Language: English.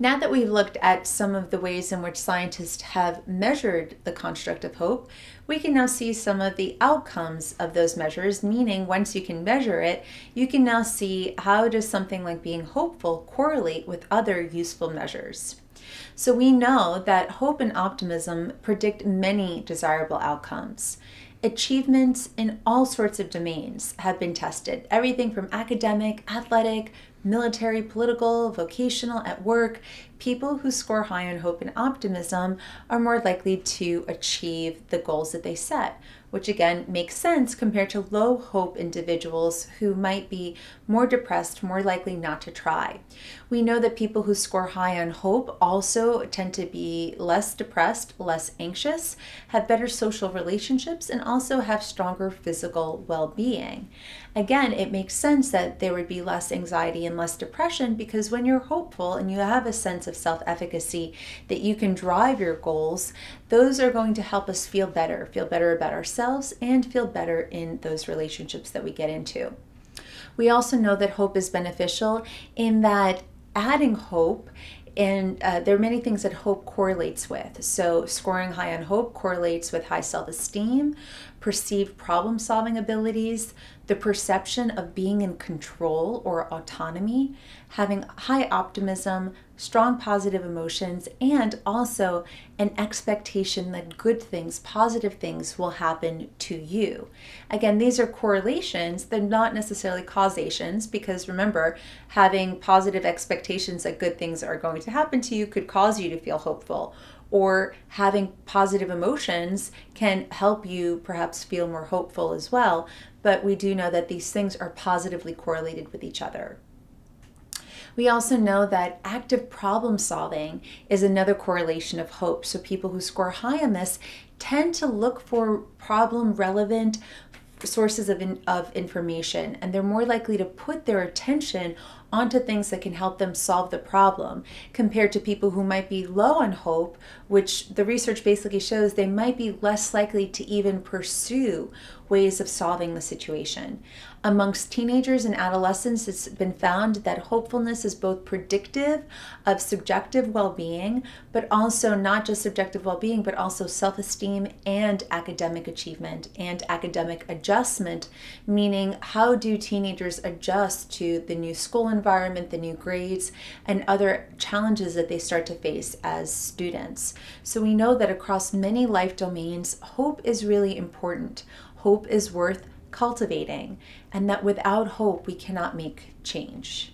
Now that we've looked at some of the ways in which scientists have measured the construct of hope, we can now see some of the outcomes of those measures, meaning once you can measure it, you can now see how does something like being hopeful correlate with other useful measures. So we know that hope and optimism predict many desirable outcomes. Achievements in all sorts of domains have been tested, everything from academic, athletic, military, political, vocational, at work. People who score high on hope and optimism are more likely to achieve the goals that they set, which again makes sense compared to low hope individuals who might be more depressed, more likely not to try. We know that people who score high on hope also tend to be less depressed, less anxious, have better social relationships, and also have stronger physical well-being. Again, it makes sense that there would be less anxiety and less depression because when you're hopeful and you have a sense of self-efficacy that you can drive your goals, those are going to help us feel better about ourselves, and feel better in those relationships that we get into. We also know that hope is beneficial in that adding hope, and there are many things that hope correlates with. So scoring high on hope correlates with high self-esteem, perceived problem-solving abilities, the perception of being in control or autonomy, having high optimism, strong positive emotions, and also an expectation that good things, positive things will happen to you. Again, these are correlations, they're not necessarily causations, because remember, having positive expectations that good things are going to happen to you could cause you to feel hopeful, or having positive emotions can help you perhaps feel more hopeful as well. But we do know that these things are positively correlated with each other. We also know that active problem solving is another correlation of hope. So people who score high on this tend to look for problem relevant sources of information, and they're more likely to put their attention onto things that can help them solve the problem, compared to people who might be low on hope, which the research basically shows they might be less likely to even pursue ways of solving the situation. Amongst teenagers and adolescents, it's been found that hopefulness is both predictive of subjective well-being, but also not just subjective well-being, but also self-esteem and academic achievement and academic adjustment, meaning how do teenagers adjust to the new school environment, the new grades, and other challenges that they start to face as students. So we know that across many life domains, hope is really important. Hope is worth cultivating, and that without hope, we cannot make change.